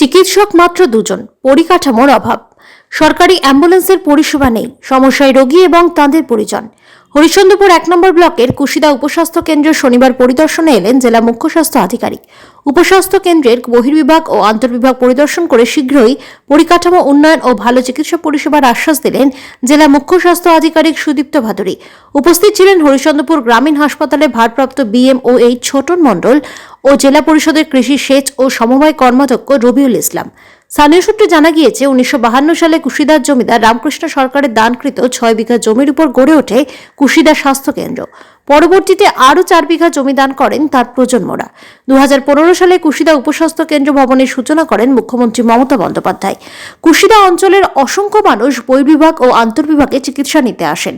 চিকিৎসক মাত্র 2 জন, পরিকাঠামোর অভাব, সরকারি অ্যাম্বুলেন্সের পরিষেবা নেই, সমস্যায় রোগী এবং তাঁদের পরিজন। হরিশ্চন্দ্রপুর 1 নম্বর ব্লকের কুশিদা উপস্বাস্থ্য কেন্দ্র শনিবার পরিদর্শনে এলেন জেলা মুখ্য স্বাস্থ্য আধিকারিক। উপস্বাস্থ্য কেন্দ্রের বহির্বিভাগ ও আন্তর্বিভাগ পরিদর্শন করে শীঘ্রই পরিকাঠামো উন্নয়ন ও ভালো চিকিৎসা পরিষেবার আশ্বাস দিলেন জেলা মুখ্য স্বাস্থ্য আধিকারিক সুদীপ্ত ভাদুরী। উপস্থিত ছিলেন হরিশ্চন্দ্রপুর গ্রামীণ হাসপাতালে ভারপ্রাপ্ত BMOH ছোটন মণ্ডল ও জেলা পরিষদের কৃষি সেচ ও সমবায় কর্মাধ্যক্ষ রবিউল ইসলাম। স্থানীয় সূত্রে জানা গিয়েছে 1952 সালে কুশিদার জমিদার রামকৃষ্ণ সরকারের দানকৃত 6 বিঘা জমির উপর গড়ে ওঠে কুশিদা স্বাস্থ্য কেন্দ্র। পরবর্তীতে আরও 4 বিঘা জমি দান করেন তার প্রজন্মরা। 2015 সালে কুশিদা উপস্বাস্থ্য কেন্দ্র ভবনের সূচনা করেন মুখ্যমন্ত্রী মমতা বন্দ্যোপাধ্যায়। কুশিদা অঞ্চলের অসংখ্য মানুষ বহির্বিভাগ ও আন্তর্বিভাগে চিকিৎসা নিতে আসেন।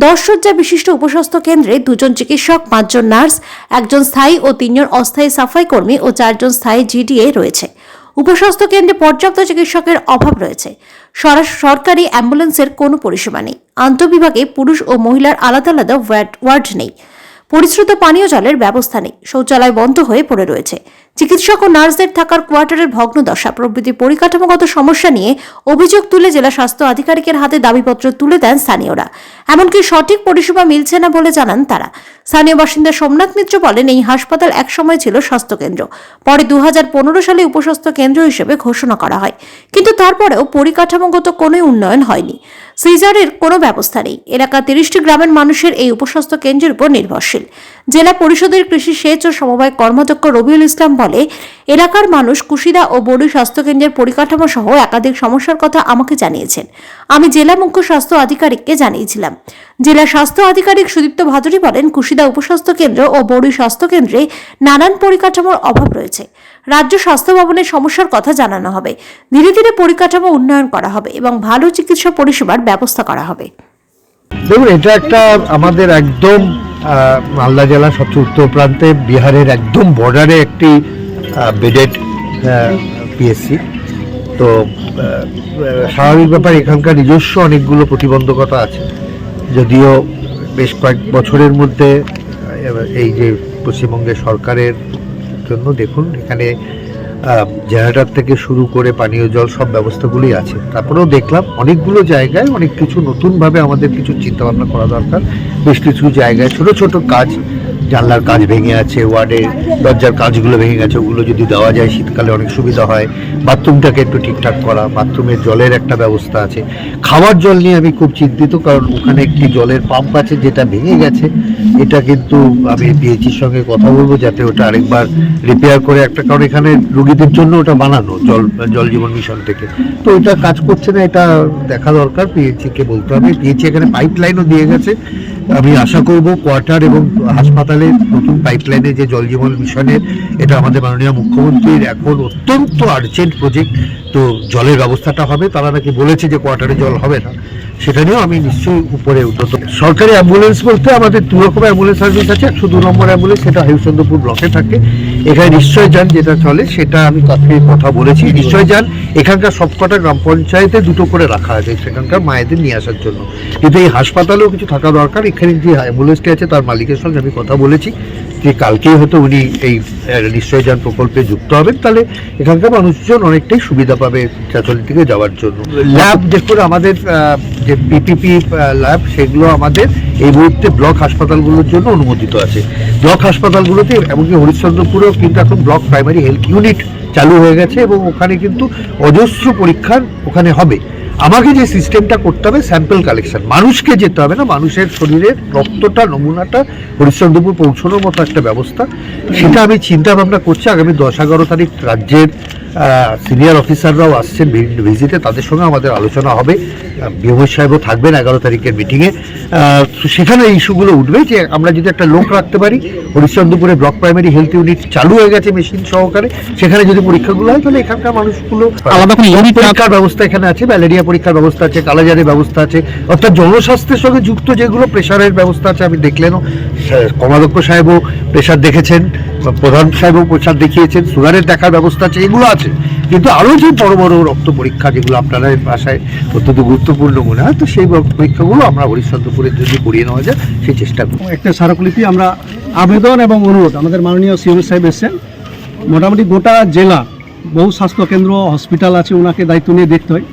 10 শয্যা বিশিষ্ট উপস্বাস্থ্য কেন্দ্রে 2 জন চিকিৎসক, 5 জন নার্স, 1 জন স্থায়ী ও 3 জন অস্থায়ী সাফাই কর্মী ও 4 জন স্থায়ী GDA রয়েছে। উপস্বাস্থ্য কেন্দ্রে পর্যাপ্ত চিকিৎসকের অভাব রয়েছে। সরকারি অ্যাম্বুলেন্সের কোনো পরিষেবা নেই। আন্তঃবিভাগে পুরুষ ও মহিলার আলাদা আলাদা ওয়ার্ড নেই। পরিশ্রুত পানীয় জলের ব্যবস্থা নেই। শৌচালয় বন্ধ হয়ে পড়ে রয়েছে। চিকিৎসক ও নার্সদের থাকার কোয়ার্টারের ভগ্নদশা প্রভৃতি পরিকাঠামোগত সমস্যা নিয়ে অভিযোগ তুলে জেলা স্বাস্থ্য আধিকারিকের হাতে দাবিপত্র তুলে দেন স্থানীয়রা। এমনকি সঠিক পরিষেবা মিলছে না বলে জানান তারা। স্থানীয় বাসিন্দা সোমনাথ মিত্র বলেন, এই হাসপাতাল একসময় ছিল স্বাস্থ্যকেন্দ্র, পরে 2015 সালে উপস্বাস্থ্য কেন্দ্র হিসেবে ঘোষণা করা হয়, কিন্তু তারপরেও পরিকাঠামোগত কোনো উন্নয়ন হয়নি। সিজারের কোনো ব্যবস্থা নেই। এলাকা 30টি গ্রামের মানুষের এই উপস্বাস্থ্য কেন্দ্রের উপর নির্ভরশীল। জেলা পরিষদের কৃষি সেচ ও সমবায় কর্মাধ্যক্ষ রবিউল ইসলাম বলে, এলাকার মানুষ কুশিদা ও বড়ুই স্বাস্থ্যকেন্দ্রের পরিকাঠামো সহ একাধিক সমস্যার কথা আমাকে জানিয়েছেন। আমি জেলা মুখ্য স্বাস্থ্য আধিকারিককে জানিয়েছিলাম। জেলা স্বাস্থ্য আধিকারিক সুদীপ্ত ভাদুরী বলেন, কুশিদা উপস্বাস্থ্য কেন্দ্র ও বড়ুই স্বাস্থ্য কেন্দ্রে নানান পরিকাঠামোর অভাব রয়েছে। রাজ্য স্বাস্থ্য ভবনের সমস্যার কথা জানানো হবে। ধীরে ধীরে পরিকাঠামো উন্নয়ন করা হবে এবং ভালো চিকিৎসা পরিষেবার ব্যবস্থা করা হবে। দেখুন, এটা একটা আমাদের একদম মালদা জেলার সবচেয়ে উত্তর প্রান্তে বিহারের একদম বর্ডারে একটি বেডেড PSC। তো স্বাভাবিক ব্যাপার, এখানকার নিজস্ব অনেকগুলো প্রতিবন্ধকতা আছে। যদিও বেশ কয়েক বছরের মধ্যে এই যে পশ্চিমবঙ্গের সরকারের জন্য দেখুন এখানে জেনারেটর থেকে শুরু করে পানীয় জল সব ব্যবস্থাগুলোই আছে। তারপরেও দেখলাম অনেকগুলো জায়গায় অনেক কিছু নতুনভাবে আমাদের কিছু চিন্তাভাবনা করা দরকার। বেশ কিছু জায়গায় ছোট ছোট কাজ, জানলার কাজ ভেঙে আছে, ওয়ার্ডের দরজার কাজগুলো ভেঙে গেছে, ওগুলো যদি দেওয়া যায় শীতকালে অনেক সুবিধা হয়। বাথরুমটাকে একটু ঠিকঠাক করা, বাথরুমের জলের একটা ব্যবস্থা আছে। খাওয়ার জল নিয়ে আমি খুব চিন্তিত, কারণ ওখানে একটি জলের পাম্প আছে যেটা ভেঙে গেছে। এটা কিন্তু আমি PHCর সঙ্গে কথা বলবো যাতে ওটা আরেকবার রিপেয়ার করে একটা, কারণ এখানে রোগীদের জন্য ওটা বানানো জল জীবন মিশন থেকে, তো এটা কাজ করছে না, এটা দেখা দরকার। PHCকে বলতে হবে। PHC এখানে পাইপ লাইনও দিয়ে গেছে। আমি আশা করব কোয়ার্টার এবং হাসপাতালে নতুন পাইপলাইনে যে জল জীবন মিশনের, এটা আমাদের মাননীয় মুখ্যমন্ত্রীর এখন অত্যন্ত আর্জেন্ট প্রজেক্ট। তো জলের ব্যবস্থাটা হবে। তারা নাকি বলেছে যে কোয়ার্টারে জল হবে না, সেটা নিয়েও আমি নিশ্চয়ই উপরে উদ্যত। সরকারি অ্যাম্বুলেন্স বলতে আমাদের 2 রকমের অ্যাম্বুলেন্স সার্ভিস আছে। 102 নম্বর অ্যাম্বুলেন্স, সেটা হরিশ্চন্দ্রপুর ব্লকে থাকে। এখানে নিশ্চয় যান যেটা চলে, সেটা আমি তাকে কথা বলেছি। নিশ্চয় যান এখানকার সবকটা গ্রাম পঞ্চায়েতে 2টো করে রাখা আছে সেখানকার মায়েদের নিয়ে আসার জন্য। কিন্তু এই হাসপাতালেও কিছু থাকা দরকার। এখানে যে অ্যাম্বুলেন্সটি আছে তার মালিকের সঙ্গে আমি কথা বলেছি যে কালকেই হয়তো উনি এই নিশ্চয় যান প্রকল্পে যুক্ত হবেন, তাহলে এখানকার মানুষজন অনেকটাই সুবিধা পাবে চাচলের দিকে যাওয়ার জন্য। ল্যাব দেখুন, আমাদের যে PPP ল্যাব, সেগুলো আমাদের এই মুহূর্তে ব্লক হাসপাতালগুলোর জন্য অনুমোদিত আছে। ব্লক হাসপাতালগুলোতে, এমনকি হরিশ্চন্দ্রপুরেও কিন্তু এখন ব্লক প্রাইমারি হেলথ ইউনিট চালু হয়ে গেছে এবং ওখানে কিন্তু অজস্র পরীক্ষার ওখানে হবে। আমাকে যে সিস্টেমটা করতে হবে, স্যাম্পল কালেকশন, মানুষকে যেতে হবে না, মানুষের শরীরের রক্তটা, নমুনাটা হরিশ্চন্দ্রপুর পৌঁছানোর মতো একটা ব্যবস্থা, সেটা আমি চিন্তা ভাবনা করছি। আগামী 10-11 তারিখ রাজ্যের সিনিয়র অফিসাররাও আসছেন ভিজিটে, তাদের সঙ্গে আমাদের আলোচনা হবে। BMO সাহেবও থাকবেন 11 তারিখের মিটিংয়ে। সেখানে এই ইস্যুগুলো উঠবে যে আমরা যদি একটা লোক রাখতে পারি, হরিশ্চন্দ্রপুরে ব্লক প্রাইমারি হেলথ ইউনিট চালু হয়ে গেছে মেশিন সহকারে, সেখানে যদি পরীক্ষাগুলো হয় তাহলে এখানকার মানুষগুলো আলাদা করে পরীক্ষার ব্যবস্থা এখানে আছে, ম্যালেরিয়া পরীক্ষার ব্যবস্থা আছে, কালাজারের ব্যবস্থা আছে, অর্থাৎ জনস্বাস্থ্যের সঙ্গে যুক্ত যেগুলো, প্রেশারের ব্যবস্থা আছে। আমি দেখলেনও কর্মাধ্যক্ষ সাহেবও প্রেশার দেখেছেন, প্রধান সাহেবও প্রেশার দেখিয়েছেন, সুগারের দেখার ব্যবস্থা আছে, এগুলো আছে। কিন্তু আরও যে বড় বড় রক্ত পরীক্ষা, যেগুলো আপনারা ভাষায় অত্যন্ত গুরুত্বপূর্ণ মনে হয়, তো সেই পরীক্ষাগুলো আমরা হরিশ্চন্দ্রপুরের যদি করিয়ে নেওয়া যায় সেই চেষ্টা করব। একটা স্মারকলিপি আমরা আবেদন এবং অনুরোধ, আমাদের মাননীয় CM সাহেব এসেছেন, মোটামুটি গোটা জেলা বহু স্বাস্থ্যকেন্দ্র হসপিটাল আছে, ওনাকে দায়িত্ব নিয়ে দেখতে হয়।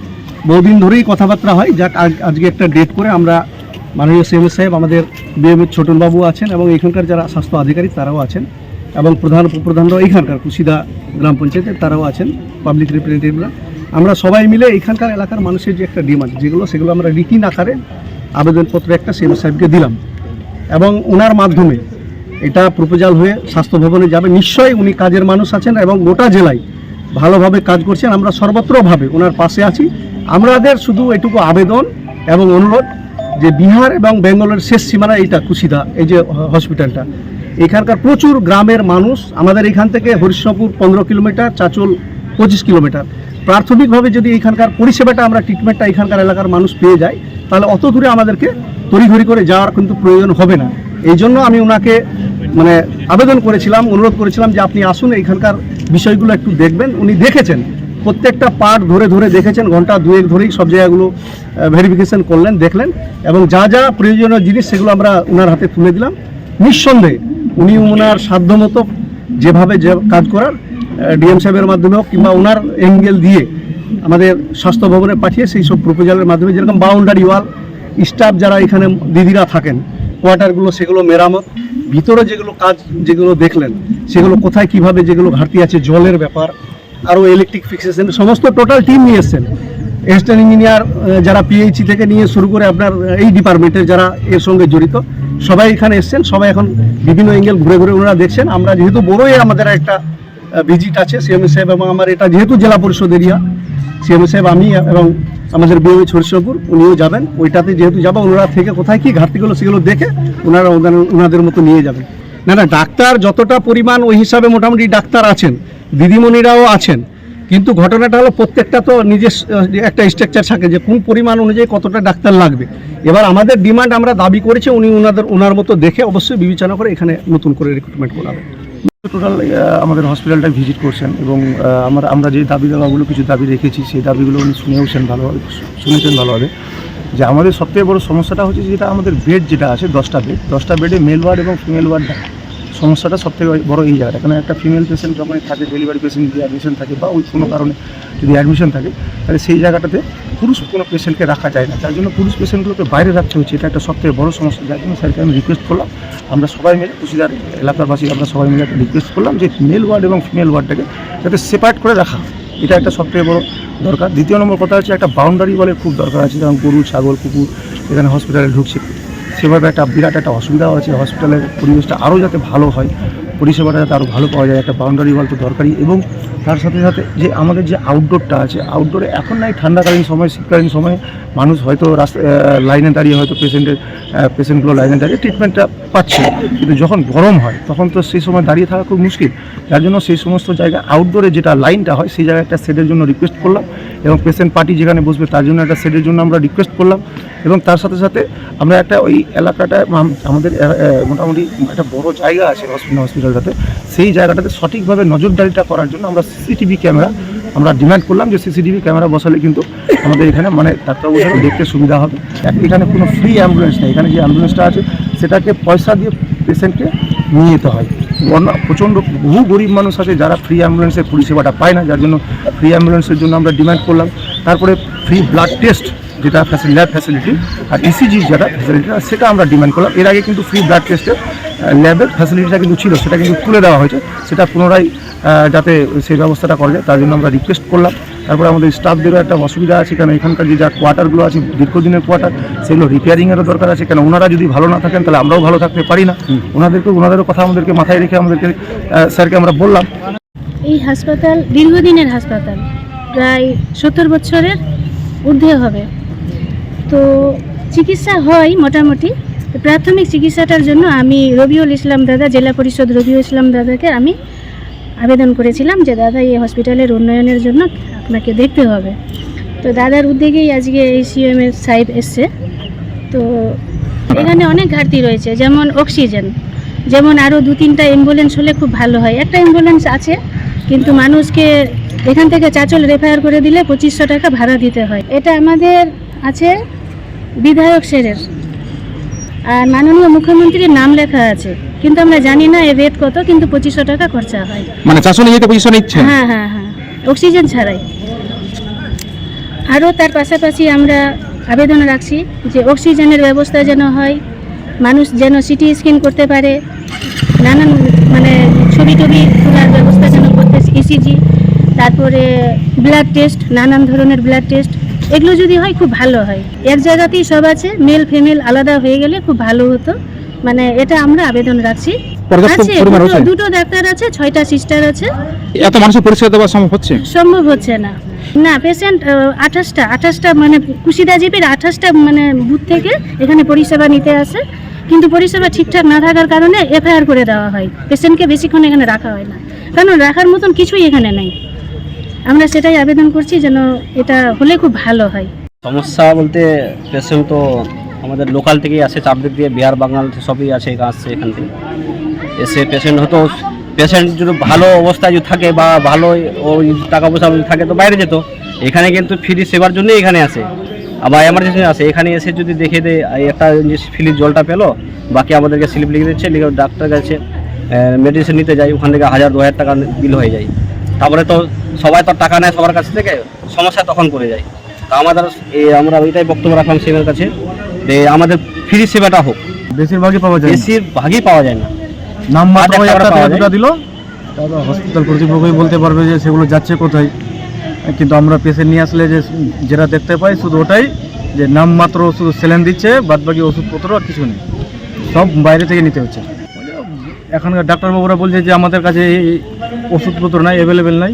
বহুদিন ধরেই কথাবার্তা হয়, যাক আজকে একটা ডেট করে আমরা মাননীয় সিএমএস সাহেব, আমাদের বিএমএর ছোটনবাবু আছেন এবং এখানকার যারা স্বাস্থ্য আধিকারিক তারাও আছেন এবং প্রধান উপপ্রধানরাও এখানকার কুশিদা গ্রাম পঞ্চায়েতের তারাও আছেন, পাবলিক রিপ্রেজেন্টেটিভরা। আমরা সবাই মিলে এখানকার এলাকার মানুষের যে একটা ডিমান্ড সেগুলো আমরা রিটিন আকারে আবেদনপত্র একটা সিএমএস সাহেবকে দিলাম এবং ওনার মাধ্যমে এটা প্রপোজাল হয়ে স্বাস্থ্য ভবনে যাবে। নিশ্চয়ই উনি কাজের মানুষ আছেন এবং গোটা জেলায় ভালোভাবে কাজ করছেন, আমরা সর্বত্রভাবে ওনার পাশে আছি। আমাদের শুধু এটুকু আবেদন এবং অনুরোধ যে বিহার এবং বেঙ্গলের শেষ সীমানা এইটা কুশিদা, এই যে হসপিটালটা, এখানকার প্রচুর গ্রামের মানুষ, আমাদের এখান থেকে হরিশ্চন্দ্রপুর 15 কিলোমিটার, চাচল 25 কিলোমিটার। প্রাথমিকভাবে যদি এখানকার পরিষেবাটা আমরা ট্রিটমেন্টটা এখানকার এলাকার মানুষ পেয়ে যায়, তাহলে অত দূরে আমাদেরকে তড়িঘড়ি করে যাওয়ার কিন্তু প্রয়োজন হবে না। এই জন্য আমি ওনাকে আবেদন করেছিলাম, অনুরোধ করেছিলাম যে আপনি আসুন, এখানকার বিষয়গুলো একটু দেখবেন। উনি দেখেছেন, প্রত্যেকটা পার্ট ধরে ধরে দেখেছেন, ঘন্টা দুয়েক ধরেই সব জায়গাগুলো ভেরিফিকেশন করলেন, দেখলেন এবং যা যা প্রয়োজনীয় জিনিস সেগুলো আমরা ওনার হাতে তুলে দিলাম। নিঃসন্দেহে উনি ওনার সাধ্যমতো যেভাবে যে কাজ করার ডিএম সাহেবের মাধ্যমে হোক কিংবা ওনার এঙ্গেল দিয়ে আমাদের স্বাস্থ্য ভবনে পাঠিয়ে সেই সব প্রপোজালের মাধ্যমে, যেরকম বাউন্ডারি ওয়াল, স্টাফ যারা এখানে দিদিরা থাকেন, কোয়ার্টারগুলো সেগুলো মেরামত, ভিতরে যেগুলো কাজ যেগুলো দেখলেন সেগুলো কোথায় কিভাবে যেগুলো ঘাটতি আছে, জলের ব্যাপার, আরও ইলেকট্রিক ফিক্সেশন, সমস্ত টোটাল টিম নিয়ে এসছেন। অ্যাসিস্ট্যান্ট ইঞ্জিনিয়ার যারা পিএইচি থেকে নিয়ে শুরু করে আপনার এই ডিপার্টমেন্টের যারা এর সঙ্গে জড়িত সবাই এখানে এসছেন। সবাই এখন বিভিন্ন এঙ্গেল ঘুরে ঘুরে ওনারা দেখছেন। আমরা যেহেতু বড়ই আমাদের একটা ভিজিট আছে সিএমএস সাহেব এবং আমার, এটা যেহেতু জেলা পরিষদ এরিয়া, সিএমএস সাহেব, আমি এবং আমাদের বিএমএ হরিশ্চন্দ্রপুর উনিও যাবেন, ওইটাতে যেহেতু যাবো, ওনারা থেকে কোথায় কি ঘাটতিগুলো সেগুলো দেখে ওনারা ওনাদের মতো নিয়ে যাবেন। না ডাক্তার যতটা পরিমাণ ওই হিসাবে মোটামুটি ডাক্তার আছেন, দিদিমণিরাও আছেন, কিন্তু ঘটনাটা হলো প্রত্যেকটা তো নিজের একটা স্ট্রাকচার থাকে যে কোন পরিমাণ অনুযায়ী কতটা ডাক্তার লাগবে। এবার আমাদের ডিমান্ড আমরা দাবি করেছি, উনি ওনার মতো দেখে অবশ্যই বিবেচনা করে এখানে নতুন করে রিক্রুটমেন্ট করাবেন। টোটাল আমাদের হসপিটালটা ভিজিট করছেন এবং আমরা যে দাবি দেওয়াগুলো কিছু দাবি রেখেছি সেই দাবিগুলো উনি শুনেছেন ভালোভাবে। যে আমাদের সবথেকে বড় সমস্যাটা হচ্ছে যেটা আমাদের বেড যেটা আছে 10টা বেডে মেল ওয়ার্ড এবং ফিমেল ওয়ার্ড সমস্যাটা সবথেকে বড় এই জায়গাটা। কারণ একটা ফিমেল পেশেন্ট যখন থাকে, ডেলিভারি পেশেন্ট যদি অ্যাডমিশন থাকে বা ওই কোনো কারণে যদি অ্যাডমিশন থাকে, তাহলে সেই জায়গাটাতে পুরুষ কোনো পেশেন্টকে রাখা যায় না, তার জন্য পুরুষ পেশেন্টগুলোকে বাইরে রাখতে হচ্ছে। এটা একটা সবথেকে বড় সমস্যা, যার জন্য স্যারকে আমি রিকোয়েস্ট করলাম, আমরা সবাই মিলে কুশিদার এলাকাবাসী আমরা সবাই মিলে একটা রিকোয়েস্ট করলাম যে মেল ওয়ার্ড এবং ফিমেল ওয়ার্ডটাকে যাতে সেপারেট করে রাখা, এটা একটা সবথেকে বড় দরকার। দ্বিতীয় নম্বর কথা হচ্ছে একটা বাউন্ডারি ওয়ালের খুব দরকার আছে, যেমন গরু, ছাগল, কুকুর এখানে হসপিটালে ঢুকছে, সেভাবে একটা বিরাট একটা অসুবিধাও আছে। হসপিটালের পরিবেশটা আরও যাতে ভালো হয়, পরিষেবাটা যাতে আরও ভালো পাওয়া যায়, একটা বাউন্ডারি ওয়াল তো দরকারি। এবং তার সাথে সাথে যে আমাদের যে আউটডোরটা আছে, আউটডোরে এখন নাই ঠান্ডাকালীন সময়, শীতকালীন সময়ে মানুষ হয়তো লাইনে দাঁড়িয়ে হয়তো পেশেন্টগুলো লাইনে দাঁড়িয়ে ট্রিটমেন্টটা পাচ্ছে, কিন্তু যখন গরম হয় তখন তো সেই সময় দাঁড়িয়ে থাকা খুব মুশকিল। যার জন্য সেই সমস্ত জায়গায় আউটডোরে যেটা লাইনটা হয় সেই জায়গায় একটা শেডের জন্য রিকোয়েস্ট করলাম এবং পেশেন্ট পার্টি যেখানে বসবে তার জন্য একটা শেডের জন্য আমরা রিকোয়েস্ট করলাম। এবং তার সাথে সাথে আমরা একটা ওই এলাকাটায় আমাদের মোটামুটি একটা বড় জায়গা আছে হসপিটালটাতে, সেই জায়গাটাতে সঠিকভাবে নজরদারিটা করার জন্য আমরা সিসিটিভি ক্যামেরা আমরা ডিমান্ড করলাম যে সিসিটিভি ক্যামেরা বসালে কিন্তু আমাদের এখানে ডাক্তারবাবুরা দেখতে সুবিধা হবে। এখানে কোনো ফ্রি অ্যাম্বুলেন্স নেই, এখানে যে অ্যাম্বুলেন্সটা আছে সেটাকে পয়সা দিয়ে পেশেন্টকে নিয়ে যেতে হয়। প্রচণ্ড বহু গরিব মানুষ আছে যারা ফ্রি অ্যাম্বুলেন্সের পরিষেবাটা পায় না, যার জন্য ফ্রি অ্যাম্বুলেন্সের জন্য আমরা ডিমান্ড করলাম। তারপরে ফ্রি ব্লাড টেস্ট যেটা ল্যাব ফ্যাসিলিটি আর ইসিজি যেটা ফ্যাসিলিটি সেটা আমরা ডিমান্ড করলাম। এর আগে কিন্তু ফ্রি ব্লাড টেস্টের ল্যাবের ফ্যাসিলিটিটা কিন্তু ছিল, সেটা কিন্তু তুলে দেওয়া হয়েছে, সেটা পুনরায় যাতে সেই ব্যবস্থাটা করা যায় তার জন্য আমরা রিকোয়েস্ট করলাম। তারপরে আমাদের স্টাফদেরও একটা অসুবিধা আছে, কারণ এখানকার যে যা কোয়ার্টারগুলো আছে দীর্ঘদিনের কোয়ার্টার, সেগুলো রিপেয়ারিংয়েরও দরকার আছে, কেন ওনারা যদি ভালো না থাকেন তাহলে আমরাও ভালো থাকতে পারি না। ওনাদেরও কথা আমাদেরকে মাথায় রেখে স্যারকে আমরা বললাম। এই হাসপাতাল দীর্ঘদিনের হাসপাতাল, প্রায় 70 বছরের ঊর্ধ্বে হবে, তো চিকিৎসা হয় মোটামুটি। প্রাথমিক চিকিৎসাটার জন্য আমি রবিউল ইসলাম দাদা, জেলা পরিষদ রবিউল ইসলাম দাদাকে আমি আবেদন করেছিলাম যে দাদা এই হসপিটালের উন্নয়নের জন্য আপনাকে দেখতে হবে। তো দাদার উদ্যোগেই আজকে এই সিএমএস সাহেব এসছে। তো এখানে অনেক ঘাটতি রয়েছে, যেমন অক্সিজেন, যেমন আরও 2-3টা অ্যাম্বুলেন্স হলে খুব ভালো হয়। একটা অ্যাম্বুলেন্স আছে কিন্তু মানুষকে এখান থেকে চাচল রেফার করে দিলে 2500 টাকা ভাড়া দিতে হয়। এটা আমাদের আছে বিধায়ক স্যারের আর মাননীয় মুখ্যমন্ত্রীর নাম লেখা আছে, কিন্তু আমরা জানি না এর রেট কত, কিন্তু 2500 টাকা খরচা হয়। মানে চাচলে যেতে পয়সা নিচ্ছে? হ্যাঁ হ্যাঁ হ্যাঁ, অক্সিজেন ছাড়াই। আরও তার পাশাপাশি আমরা আবেদন রাখছি যে অক্সিজেনের ব্যবস্থা যেন হয়, মানুষ যেন সিটি স্ক্যান করতে পারে, নানান মানে ছবি টবি তোলার ব্যবস্থা যেন করতে, ইসিজি, তারপরে ব্লাড টেস্ট, নানান ধরনের ব্লাড টেস্ট, এগুলো যদি হয় খুব ভালো হয়। এক জায়গাতেই সব আছে, মেল ফিমেল আলাদা হয়ে গেলে খুব ভালো হতো, মানে এটা আমরা আবেদন রাখছি। আছে দুটো ডাক্তার আছে, 6টা সিস্টার আছে। এত মানুষের পরিষেবা দেওয়া সম্ভব হচ্ছে? সম্ভব হচ্ছে না। না, পেশেন্ট 28টা মানে কুশিদা জিপির 28টা মানে বুথ থেকে এখানে পরিষেবা নিতে আসে, কিন্তু পরিষেবা ঠিকঠাক না থাকার কারণে এফআইআর করে দেওয়া হয়। পেশেন্টকে বেশিক্ষণ এখানে রাখা হয় না, কারণ রাখার মতন কিছুই এখানে নেই। আমরা সেটাই আবেদন করছি যেন এটা হলে খুব ভালো হয়। সমস্যা বলতে পেশেন্ট তো আমাদের লোকাল থেকেই আসে, চারদিক দিয়ে বিহার বাঙাল সবই আছে, আসছে এখান থেকে এসে পেশেন্ট হতো। পেশেন্ট যদি ভালো অবস্থায় যদি থাকে বা ভালো ওই টাকা পয়সা যদি থাকে তো বাইরে যেত, এখানে কিন্তু ফ্রি সেবার জন্যই এখানে আসে। আবার এমার্জেন্সি আসে, এখানে এসে যদি দেখে দেয় একটা ফ্রির জলটা পেলো, বাকি আমাদেরকে স্লিপ লিখে দিচ্ছে, লিখে ডাক্তার কাছে মেডিসিন নিতে যাই, ওখান থেকে 1000-2000 টাকা বিল হয়ে যায়। তারপরে তো সবাই তো টাকা নেয় সবার কাছ থেকে, সমস্যা তখন পড়ে যায়। তা আমরা ওইটাই বক্তব্য রাখলাম সিএমের কাছে যে আমাদের ফ্রি সেবাটা হোক। বেশিরভাগই পাওয়া যায়, বেশিরভাগই পাওয়া যায় না, নাম মাত্র একটা একটা পাওয়া থেকে দুটো দিল, তারপর হসপিটাল কর্তৃপক্ষই বলতে পারবে যে সেগুলো যাচ্ছে কোথায়। কিন্তু আমরা পেশেন্ট নিয়ে আসলে যে যেটা দেখতে পাই শুধু ওটাই, যে নাম মাত্র শুধু স্যালাইন দিচ্ছে, বাদ বাকি ওষুধপত্র আর কিছু নেই, সব বাইরে থেকে নিতে হচ্ছে। এখানকার ডাক্তারবাবুরা বলছে যে আমাদের কাছে এই ওষুধপত্র নাই, অ্যাভেলেবেল নাই,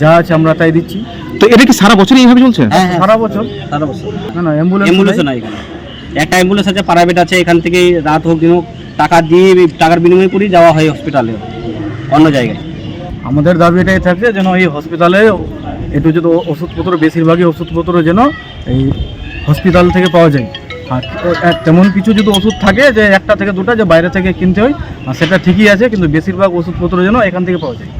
যা আছে আমরা তাই দিচ্ছি। তো এটা কি সারা বছরই এইভাবে চলছে? সারা বছর সারা বছর না অ্যাম্বুলেন্স অ্যাম্বুলেন্সও নাই এখানে। একটা অ্যাম্বুলেন্স আছে, প্রাইভেট আছে, এখান থেকে রাত হোক দিন হোক টাকা দিয়ে, টাকার বিনিময়ে করেই যাওয়া হয় হসপিটালে অন্য জায়গায়। আমাদের দাবি এটাই থাকছে যেন এই হসপিটালে একটু যদি ওষুধপত্র, বেশিরভাগই ওষুধপত্র যেন এই হসপিটাল থেকে পাওয়া যায়। আর তেমন কিছু যদি ওষুধ থাকে যে 1টা থেকে 2টা যে বাইরে থেকে কিনতে হয়, সেটা ঠিকই আছে, কিন্তু বেশিরভাগ ওষুধপত্র যেন এখান থেকে পাওয়া যায়।